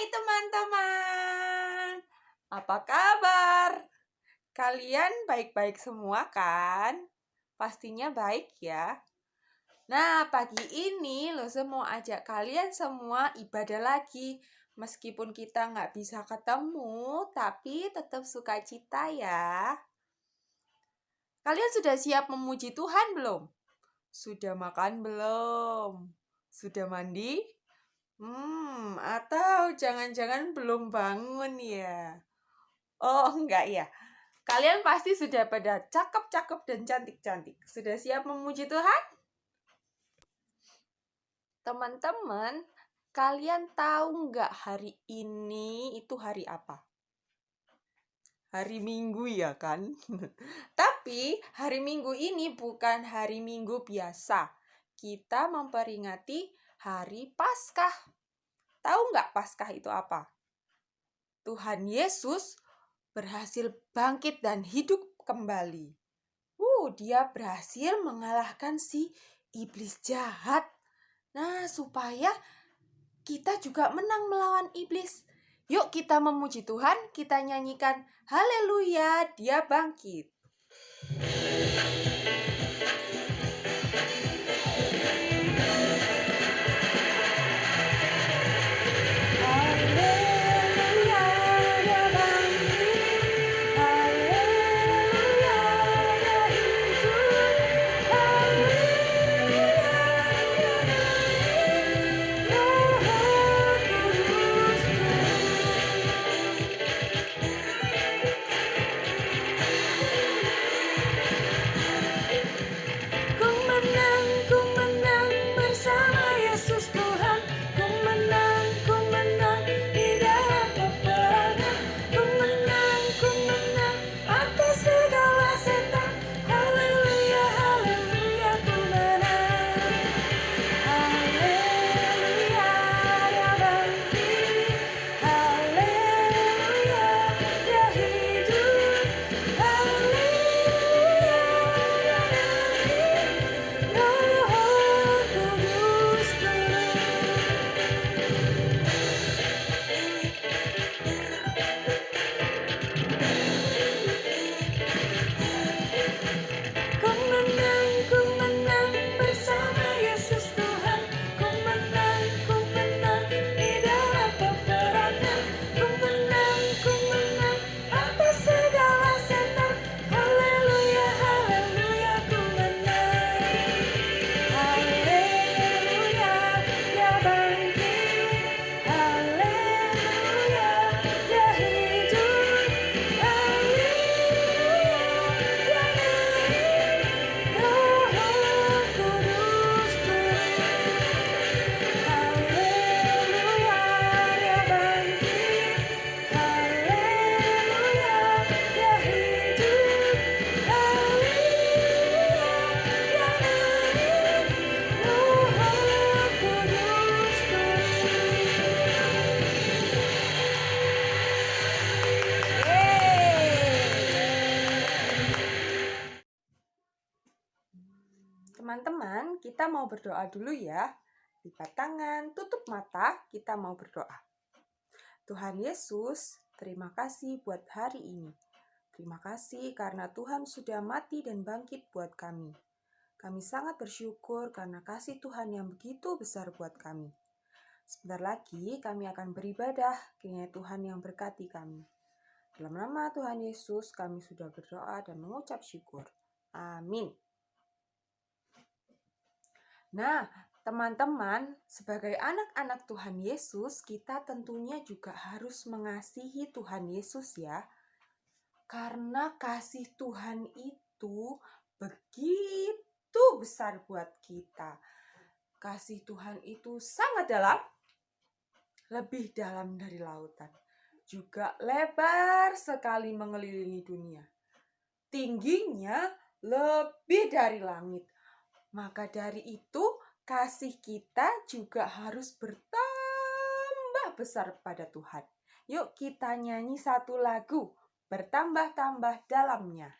Hai teman-teman, apa kabar? Kalian baik-baik semua kan? Pastinya baik ya. Nah, pagi ini Lose mau ajak kalian semua ibadah lagi. Meskipun kita nggak bisa ketemu, tapi tetap sukacita ya. Kalian sudah siap memuji Tuhan belum? Sudah makan belum? Sudah mandi? Atau jangan-jangan belum bangun ya? Oh, enggak ya. Kalian pasti sudah pada cakep-cakep dan cantik-cantik. Sudah siap memuji Tuhan? Teman-teman, kalian tahu nggak hari ini itu hari apa? Hari Minggu ya kan? Tapi hari Minggu ini bukan hari Minggu biasa. Kita memperingati hari Paskah. Tahu nggak Paskah itu apa? Tuhan Yesus berhasil bangkit dan hidup kembali. Dia berhasil mengalahkan si iblis jahat. Nah, supaya kita juga menang melawan iblis. Yuk kita memuji Tuhan, kita nyanyikan haleluya, dia bangkit. Teman-teman, kita mau berdoa dulu ya. Lipat tangan, tutup mata, kita mau berdoa. Tuhan Yesus, terima kasih buat hari ini. Terima kasih karena Tuhan sudah mati dan bangkit buat kami. Kami sangat bersyukur karena kasih Tuhan yang begitu besar buat kami. Sebentar lagi kami akan beribadah, kiranya Tuhan yang berkati kami. Dalam nama Tuhan Yesus, kami sudah berdoa dan mengucap syukur. Amin. Nah, teman-teman, sebagai anak-anak Tuhan Yesus, kita tentunya juga harus mengasihi Tuhan Yesus ya. Karena kasih Tuhan itu begitu besar buat kita. Kasih Tuhan itu sangat dalam, lebih dalam dari lautan. Juga lebar sekali mengelilingi dunia. Tingginya lebih dari langit. Maka dari itu, kasih kita juga harus bertambah besar pada Tuhan. Yuk kita nyanyi satu lagu, bertambah-tambah dalamnya.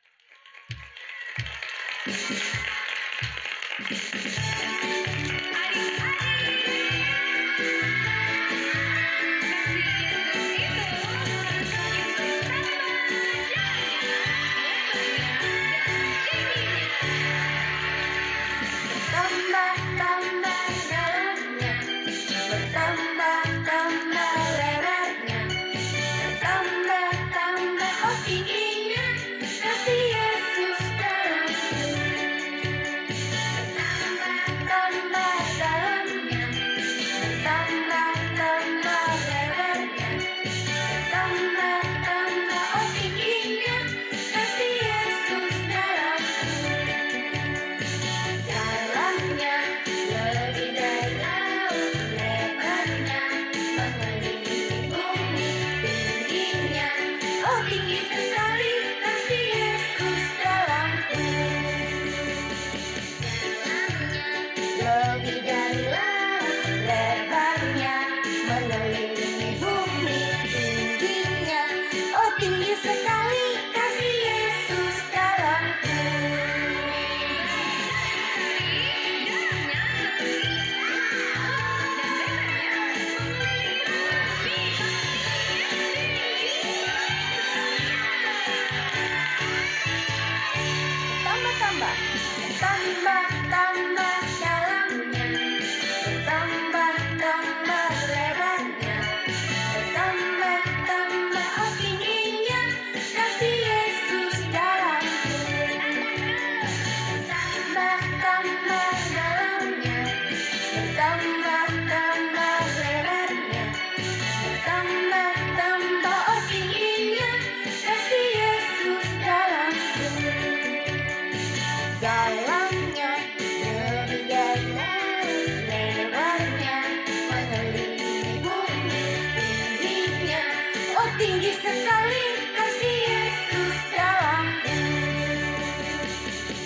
tinggi sekali kasih Yesus dalamku.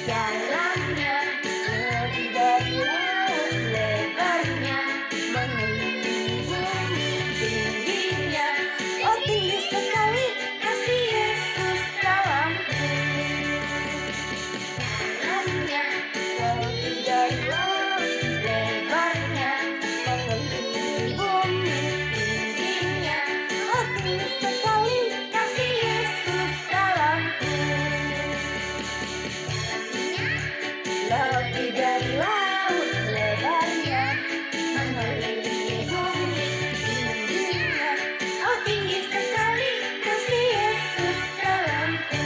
Dalamnya lebih dari laut lebarnya, mengelilingi bumi tingginya. Oh, tinggi sekali kasih Yesus dalamku. Dalamnya lebih dari laut lebarnya, mengelilingi bumi tingginya. Oh, tinggi sekali kasih Yesus dalamku. Lebih dari laut lebarnya, mengelilingi bumi tingginya. Oh, tinggi sekali kasih Yesus dalamku.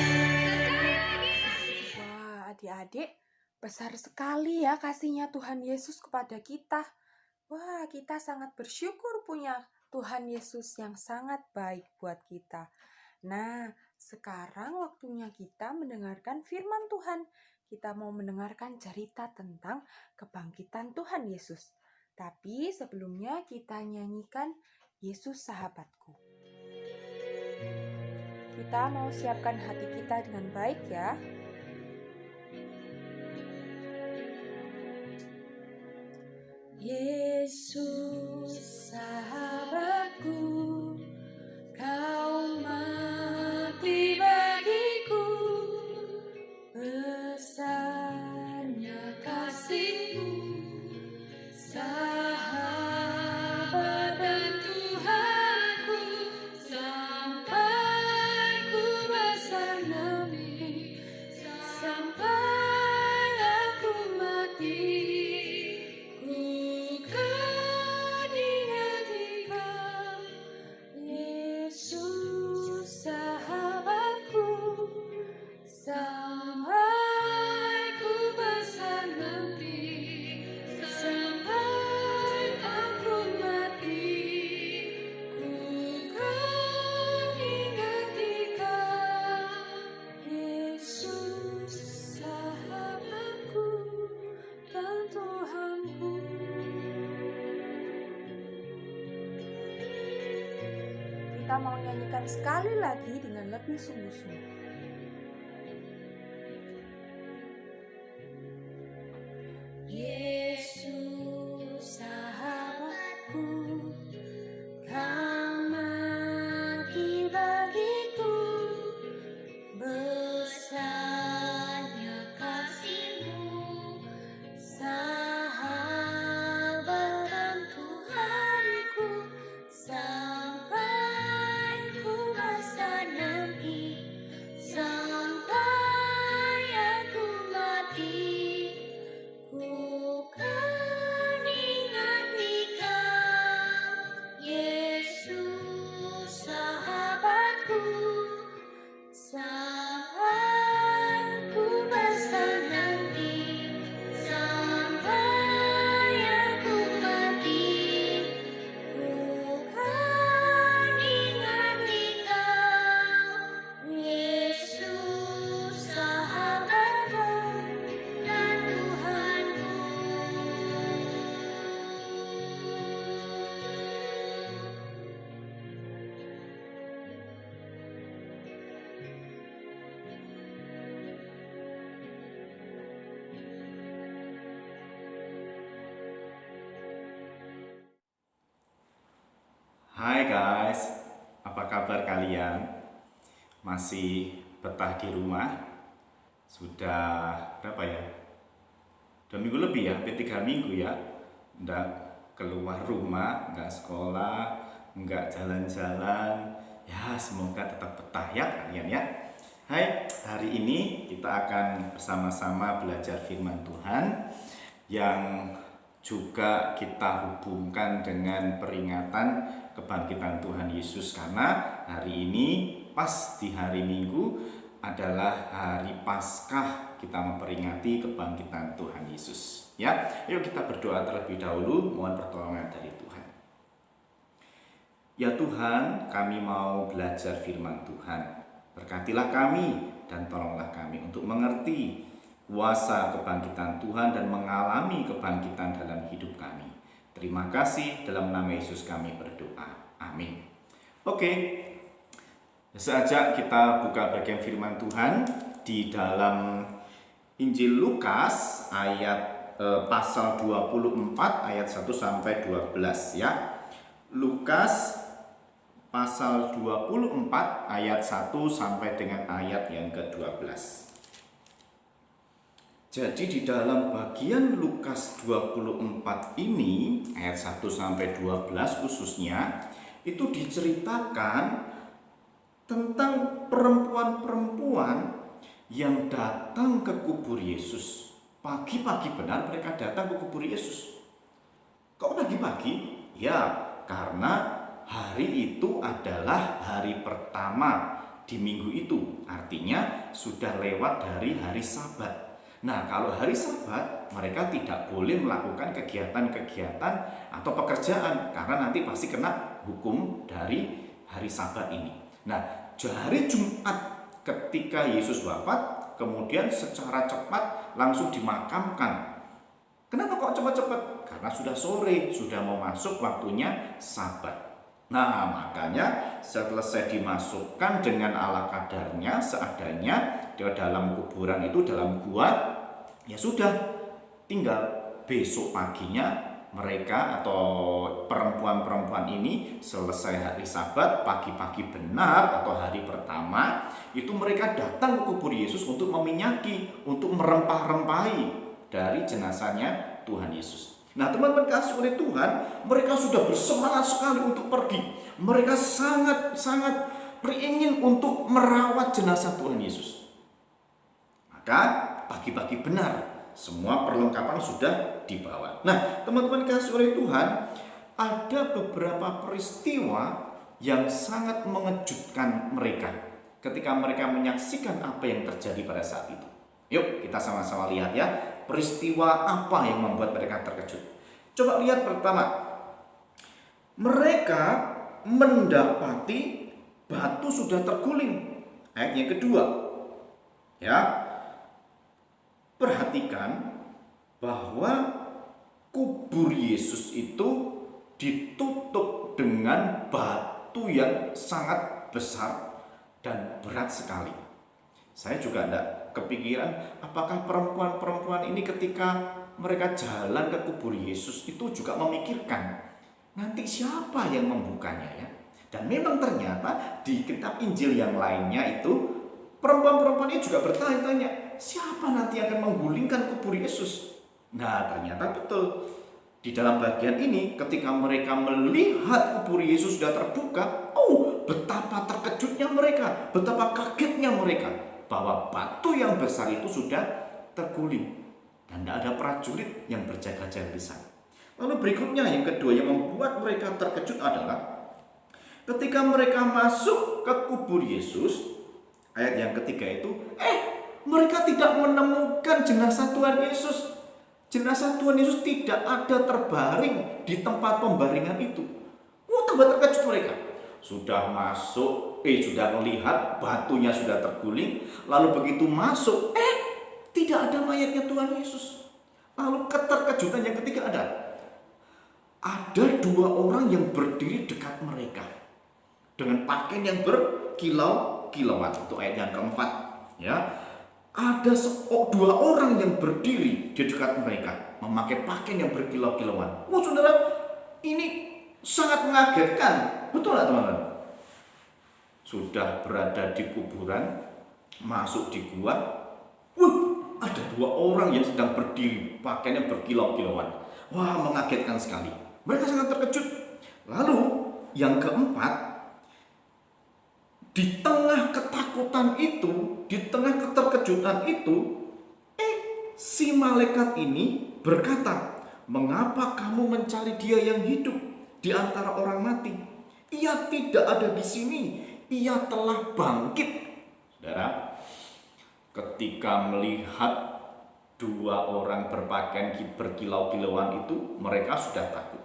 Wah, adik-adik, besar sekali ya kasihnya Tuhan Yesus kepada kita. Wah, kita sangat bersyukur punya Tuhan Yesus yang sangat baik buat kita. Nah, sekarang waktunya kita mendengarkan firman Tuhan. Kita mau mendengarkan cerita tentang kebangkitan Tuhan Yesus. Tapi sebelumnya kita nyanyikan Yesus Sahabatku. Kita mau siapkan hati kita dengan baik ya. Yesus sahabatku, kau mati bagiku, besarnya kasih-Mu, sahabat dan Tuhanku, sampai ku besar nanti, sampai aku mati. Kita mau nyanyikan sekali lagi dengan lebih sungguh-sungguh. Yesus sahabatku, kau mati bagiku, besarnya kasih-Mu, sahabat dan Tuhanku, sampai ku besar nanti, sampai aku mati. Ku kan ingat Dikau, Yesus sahabatku, sampai ku besar nanti, sampai aku mati. Ku kan ingat Dikau, Yesus sahabat dan Tuhanku. Hai guys, apa kabar kalian? Masih betah di rumah? Sudah berapa ya? 2 minggu lebih ya, hampir 3 minggu ya. Nggak keluar rumah, nggak sekolah, nggak jalan-jalan. Ya semoga tetap betah ya kalian ya. Hai, hari ini kita akan bersama-sama belajar firman Tuhan yang juga kita hubungkan dengan peringatan kebangkitan Tuhan Yesus, karena hari ini pas di hari Minggu adalah hari Paskah, kita memperingati kebangkitan Tuhan Yesus. Ya, yuk kita berdoa terlebih dahulu, mohon pertolongan dari Tuhan. Ya Tuhan, kami mau belajar firman Tuhan. Berkatilah kami dan tolonglah kami untuk mengerti kuasa kebangkitan Tuhan dan mengalami kebangkitan dalam hidup kami. Terima kasih, dalam nama Yesus kami berdoa. Amin. Oke, Seajak kita buka bagian firman Tuhan di dalam Injil Lukas pasal 24 ayat 1 sampai 12 ya. Lukas pasal 24 ayat 1 sampai dengan ayat yang ke-12. Jadi di dalam bagian Lukas 24 ini ayat 1 sampai 12 khususnya itu diceritakan tentang perempuan-perempuan yang datang ke kubur Yesus. Pagi-pagi benar mereka datang ke kubur Yesus. Kok pagi-pagi? Ya, karena hari itu adalah hari pertama di minggu itu. Artinya sudah lewat dari hari Sabat. Nah, kalau hari Sabat mereka tidak boleh melakukan kegiatan-kegiatan atau pekerjaan karena nanti pasti kena hukum dari hari Sabat ini. Nah, hari Jumat ketika Yesus wafat, kemudian secara cepat langsung dimakamkan. Kenapa kok cepat-cepat? Karena sudah sore, sudah mau masuk waktunya Sabat. Nah, makanya selesai dimasukkan dengan ala kadarnya, seadanya di dalam kuburan itu, dalam gua, ya sudah, tinggal besok paginya mereka atau perempuan-perempuan ini selesai hari Sabat, pagi-pagi benar atau hari pertama, itu mereka datang ke kubur Yesus untuk meminyaki, untuk merempah-rempahi dari jenazahnya Tuhan Yesus. Nah, teman-teman kasih oleh Tuhan, mereka sudah bersemangat sekali untuk pergi. Mereka sangat-sangat beringin untuk merawat jenazah Tuhan Yesus. Maka pagi-pagi benar, semua perlengkapan sudah dibawa. Nah, teman-teman kasih oleh Tuhan, ada beberapa peristiwa yang sangat mengejutkan mereka ketika mereka menyaksikan apa yang terjadi pada saat itu. Yuk kita sama-sama lihat ya, peristiwa apa yang membuat mereka terkejut. Coba lihat pertama, mereka mendapati batu sudah terguling. Ayat yang kedua, ya, perhatikan bahwa kubur Yesus itu ditutup dengan batu yang sangat besar dan berat sekali. Saya juga tidak kepikiran apakah perempuan-perempuan ini ketika mereka jalan ke kubur Yesus itu juga memikirkan nanti siapa yang membukanya ya. Dan memang ternyata di kitab Injil yang lainnya itu perempuan-perempuan ini juga bertanya-tanya, siapa nanti yang akan menggulingkan kubur Yesus? Nah, ternyata betul. Di dalam bagian ini ketika mereka melihat kubur Yesus sudah terbuka, betapa terkejutnya mereka, betapa kagetnya mereka bahwa batu yang besar itu sudah terguling dan tidak ada prajurit yang berjaga-jaga di sana. Lalu berikutnya yang kedua yang membuat mereka terkejut adalah ketika mereka masuk ke kubur Yesus, ayat yang ketiga itu, mereka tidak menemukan jenazah Tuhan Yesus. Jenazah Tuhan Yesus tidak ada terbaring di tempat pembaringan itu. Tambah terkejut mereka. Sudah masuk, sudah melihat batunya sudah terguling, lalu begitu masuk, tidak ada mayatnya Tuhan Yesus. Lalu keterkejutan yang ketiga ada dua orang yang berdiri dekat mereka dengan pakaian yang berkilau-kilauan. Itu ayat yang keempat, ya. Ada dua orang yang berdiri di dekat mereka memakai pakaian yang berkilau-kilauan. Saudara, ini sangat mengagetkan. Betul nggak teman-teman? Sudah berada di kuburan, masuk di gua, ada dua orang yang sedang berdiri, pakaiannya berkilau-kilauan. Wah, mengagetkan sekali. Mereka sangat terkejut. Lalu yang keempat, di tengah ketakutan itu, di tengah keterkejutan itu, si malaikat ini berkata, "Mengapa kamu mencari dia yang hidup di antara orang mati? Ia tidak ada di sini, ia telah bangkit." Saudara, ketika melihat dua orang berpakaian berkilau-kilauan itu, mereka sudah takut.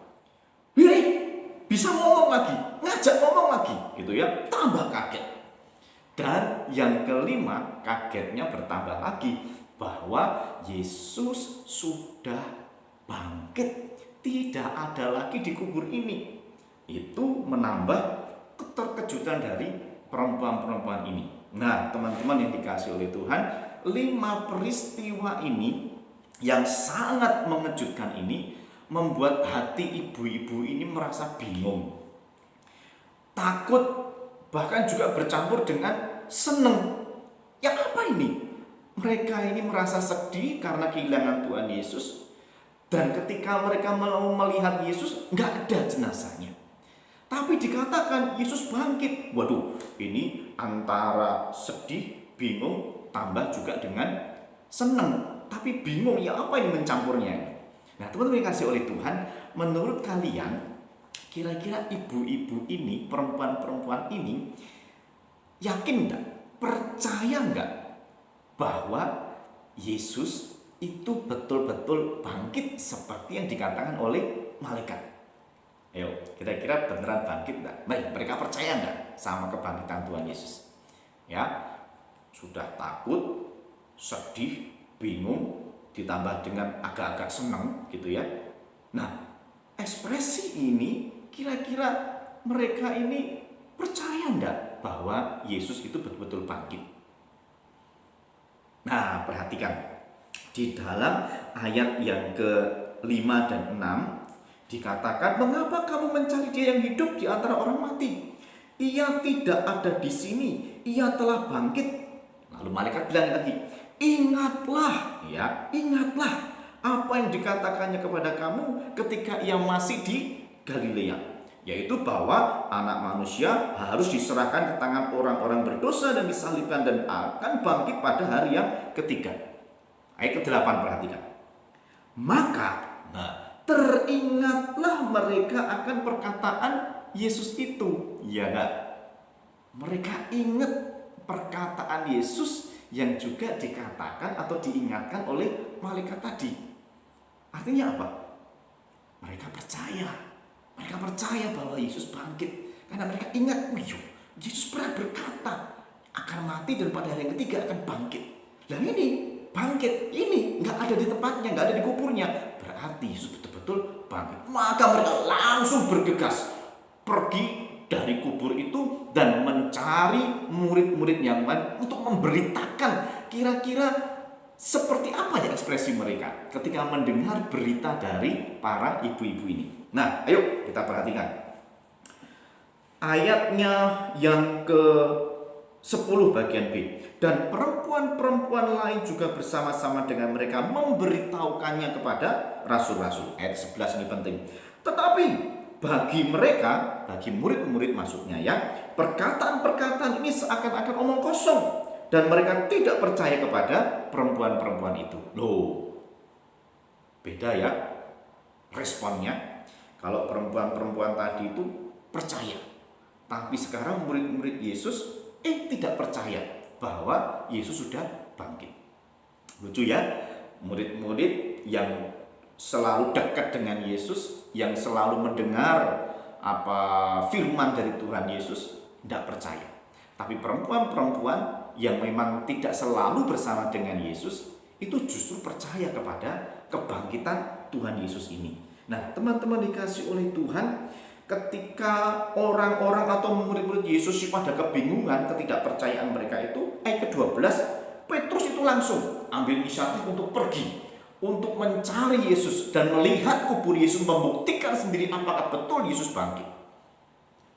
Bisa ngomong lagi, ngajak ngomong lagi, gitu ya, tambah kaget. Dan yang kelima, kagetnya bertambah lagi bahwa Yesus sudah bangkit, tidak ada lagi di kubur ini. Itu menambah keterkejutan dari perempuan-perempuan ini. Nah, teman-teman yang dikasih oleh Tuhan, 5 peristiwa ini yang sangat mengejutkan ini membuat hati ibu-ibu ini merasa bingung, takut, bahkan juga bercampur dengan seneng. Ya apa ini? Mereka ini merasa sedih karena kehilangan Tuhan Yesus. Dan ketika mereka mau melihat Yesus, nggak ada jenazahnya. Tapi dikatakan Yesus bangkit. Waduh, ini antara sedih, bingung, tambah juga dengan senang. Tapi bingung, ya apa ini mencampurnya? Nah, teman-teman yang kasih oleh Tuhan, menurut kalian, kira-kira ibu-ibu ini, perempuan-perempuan ini, yakin enggak? Percaya enggak bahwa Yesus itu betul-betul bangkit seperti yang dikatakan oleh malaikat? Ayo, kira-kira beneran bangkit enggak? Baik, mereka percaya enggak sama kebangkitan Tuhan Yesus? Ya, sudah takut, sedih, bingung, ditambah dengan agak-agak senang gitu ya. Nah, ekspresi ini kira-kira mereka ini percaya enggak bahwa Yesus itu betul-betul bangkit? Nah, perhatikan di dalam ayat yang ke-5 dan 6 dikatakan, mengapa kamu mencari dia yang hidup di antara orang mati? Ia tidak ada di sini, ia telah bangkit. Lalu malaikat bilang lagi, ingatlah, ya, ingatlah apa yang dikatakannya kepada kamu ketika ia masih di Galilea, yaitu bahwa anak manusia harus diserahkan ke tangan orang-orang berdosa dan disalibkan dan akan bangkit pada hari yang ketiga. Ayat ke-8 perhatikan. Maka teringatlah mereka akan perkataan Yesus itu. Ya enggak? Mereka ingat perkataan Yesus yang juga dikatakan atau diingatkan oleh malaikat tadi. Artinya apa? Mereka percaya. Mereka percaya bahwa Yesus bangkit. Karena mereka ingat, Yesus pernah berkata akan mati dan pada hari yang ketiga akan bangkit. Dan ini bangkit, ini nggak ada di tempatnya, nggak ada di kuburnya. Berarti Yesus betul-betul bangkit. Maka mereka langsung bergegas pergi dari kubur itu dan mencari murid-murid yang lain untuk memberitakan kira-kira seperti apa ya ekspresi mereka ketika mendengar berita dari para ibu-ibu ini. Nah, ayo kita perhatikan ayatnya yang ke-10 bagian B. Dan perempuan-perempuan lain juga bersama-sama dengan mereka memberitahukannya kepada rasul-rasul. Ayat 11 ini penting. Tetapi bagi mereka, bagi murid-murid maksudnya ya, perkataan-perkataan ini seakan-akan omong kosong dan mereka tidak percaya kepada perempuan-perempuan itu. Loh, beda ya responnya. Kalau perempuan-perempuan tadi itu percaya, tapi sekarang murid-murid Yesus tidak percaya bahwa Yesus sudah bangkit. Lucu ya, murid-murid yang selalu dekat dengan Yesus, yang selalu mendengar firman dari Tuhan Yesus, tidak percaya. Tapi perempuan-perempuan yang memang tidak selalu bersama dengan Yesus, itu justru percaya kepada kebangkitan Tuhan Yesus ini. Nah, teman-teman dikasih oleh Tuhan, ketika orang-orang atau murid-murid Yesus pada kebingungan, ketidakpercayaan mereka itu, ayat ke-12, Petrus itu langsung ambil inisiatif untuk pergi, untuk mencari Yesus dan melihat kubur Yesus, membuktikan sendiri apakah betul Yesus bangkit.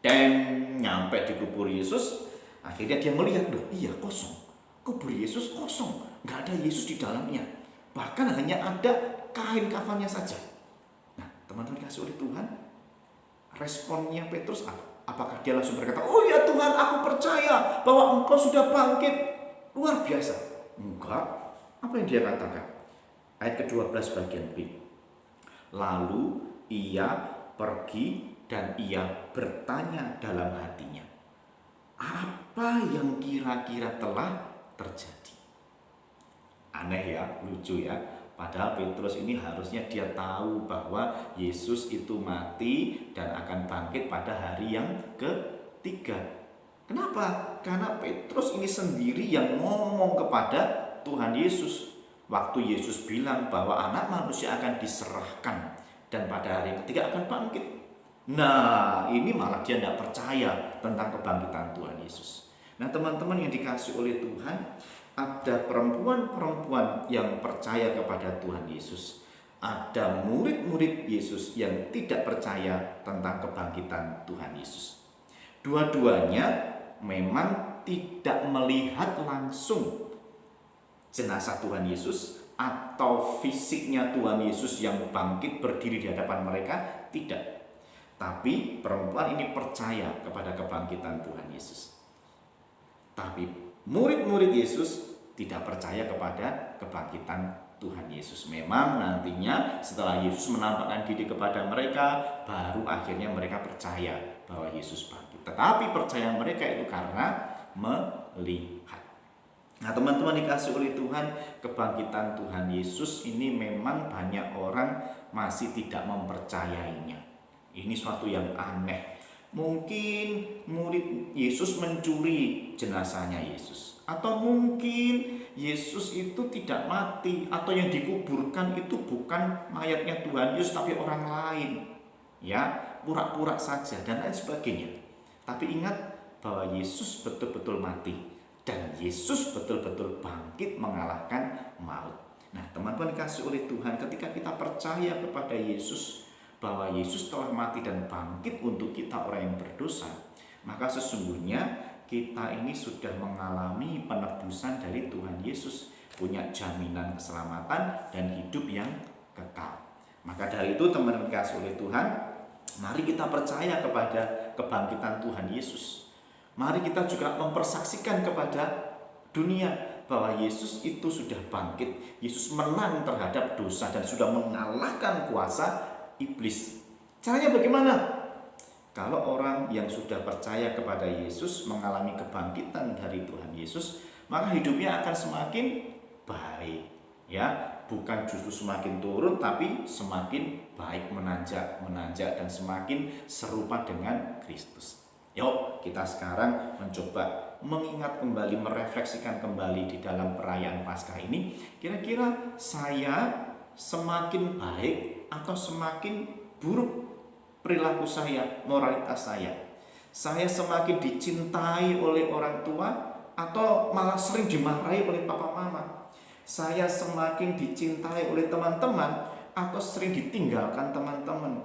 Dan nyampe di kubur Yesus, akhirnya dia melihat, iya kosong, kubur Yesus kosong, nggak ada Yesus di dalamnya, bahkan hanya ada kain kafannya saja. Nah, teman-teman kasih oleh Tuhan, responnya Petrus apakah dia langsung berkata, oh ya Tuhan, aku percaya bahwa Engkau sudah bangkit, luar biasa? Enggak. Apa yang dia katakan? Ayat ke-12 bagian B. Lalu ia pergi dan ia bertanya dalam hatinya, apa yang kira-kira telah terjadi? Aneh ya, lucu ya. Padahal Petrus ini harusnya dia tahu bahwa Yesus itu mati dan akan bangkit pada hari yang ketiga. Kenapa? Karena Petrus ini sendiri yang ngomong kepada Tuhan Yesus. Waktu Yesus bilang bahwa anak manusia akan diserahkan dan pada hari yang ketiga akan bangkit. Nah, ini malah dia tidak percaya tentang kebangkitan Tuhan Yesus. Nah, teman-teman yang dikasihi oleh Tuhan, ada perempuan-perempuan yang percaya kepada Tuhan Yesus. Ada murid-murid Yesus yang tidak percaya tentang kebangkitan Tuhan Yesus. Dua-duanya memang tidak melihat langsung jenazah Tuhan Yesus atau fisiknya Tuhan Yesus yang bangkit berdiri di hadapan mereka, tidak. Tapi perempuan ini percaya kepada kebangkitan Tuhan Yesus. Tapi murid-murid Yesus tidak percaya kepada kebangkitan Tuhan Yesus. Memang nantinya setelah Yesus menampakkan diri kepada mereka, baru akhirnya mereka percaya bahwa Yesus bangkit. Tetapi percaya mereka itu karena melihat. Nah, teman-teman dikasih oleh Tuhan, kebangkitan Tuhan Yesus ini memang banyak orang masih tidak mempercayainya. Ini suatu yang aneh. Mungkin murid Yesus mencuri jenazahnya Yesus, atau mungkin Yesus itu tidak mati, atau yang dikuburkan itu bukan mayatnya Tuhan Yesus tapi orang lain, ya, pura-pura saja dan lain sebagainya. Tapi ingat bahwa Yesus betul-betul mati dan Yesus betul-betul bangkit mengalahkan maut. Nah, teman-teman dikasih oleh Tuhan, ketika kita percaya kepada Yesus, bahwa Yesus telah mati dan bangkit untuk kita orang yang berdosa, maka sesungguhnya kita ini sudah mengalami penebusan dari Tuhan Yesus, punya jaminan keselamatan dan hidup yang kekal. Maka dari itu, teman-teman dikasih oleh Tuhan, mari kita percaya kepada kebangkitan Tuhan Yesus. Mari kita juga mempersaksikan kepada dunia bahwa Yesus itu sudah bangkit. Yesus menang terhadap dosa dan sudah mengalahkan kuasa iblis. Caranya bagaimana? Kalau orang yang sudah percaya kepada Yesus mengalami kebangkitan dari Tuhan Yesus, maka hidupnya akan semakin baik, ya, bukan justru semakin turun, tapi semakin baik, menanjak dan semakin serupa dengan Kristus. Yuk, kita sekarang mencoba mengingat kembali, merefleksikan kembali di dalam perayaan Paskah ini. Kira-kira saya semakin baik atau semakin buruk perilaku saya, moralitas saya? Saya semakin dicintai oleh orang tua atau malah sering dimarahi oleh papa mama? Saya semakin dicintai oleh teman-teman atau sering ditinggalkan teman-teman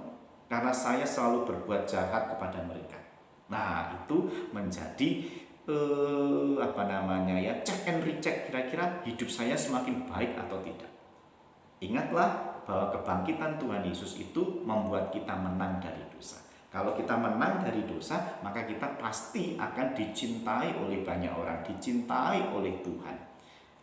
karena saya selalu berbuat jahat kepada mereka? Nah, itu menjadi check and recheck, kira-kira hidup saya semakin baik atau tidak. Ingatlah bahwa kebangkitan Tuhan Yesus itu membuat kita menang dari dosa. Kalau kita menang dari dosa, maka kita pasti akan dicintai oleh banyak orang, dicintai oleh Tuhan.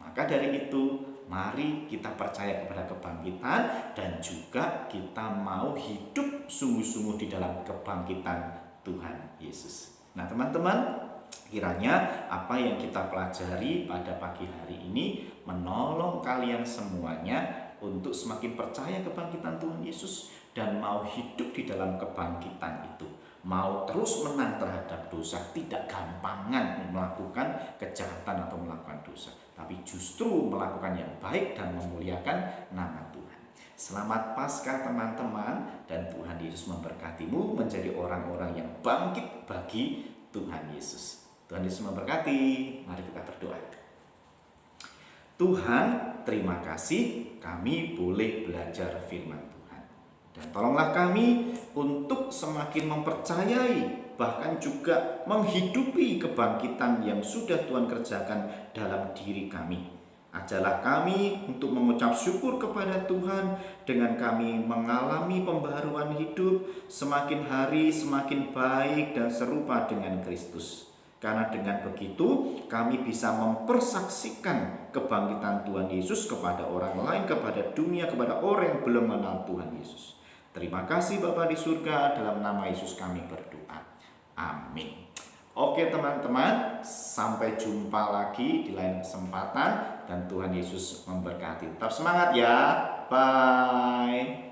Maka dari itu, mari kita percaya kepada kebangkitan dan juga kita mau hidup sungguh-sungguh di dalam kebangkitan Tuhan Yesus. Nah, teman-teman, kiranya apa yang kita pelajari pada pagi hari ini menolong kalian semuanya untuk semakin percaya kebangkitan Tuhan Yesus dan mau hidup di dalam kebangkitan itu, mau terus menang terhadap dosa, tidak gampangan melakukan kejahatan atau melakukan dosa, tapi justru melakukan yang baik dan memuliakan nama Tuhan. Selamat Paskah teman-teman, dan Tuhan Yesus memberkatimu menjadi orang-orang yang bangkit bagi Tuhan Yesus. Tuhan Yesus memberkati. Mari kita berdoa. Tuhan, terima kasih kami boleh belajar firman Tuhan. Dan tolonglah kami untuk semakin mempercayai, bahkan juga menghidupi kebangkitan yang sudah Tuhan kerjakan dalam diri kami. Ajarlah kami untuk mengucap syukur kepada Tuhan dengan kami mengalami pembaharuan hidup semakin hari semakin baik dan serupa dengan Kristus. Karena dengan begitu kami bisa mempersaksikan kebangkitan Tuhan Yesus kepada orang lain, kepada dunia, kepada orang yang belum mengenal Tuhan Yesus. Terima kasih Bapa di surga, dalam nama Yesus kami berdoa. Amin. Oke teman-teman, sampai jumpa lagi di lain kesempatan dan Tuhan Yesus memberkati. Tetap semangat ya. Bye.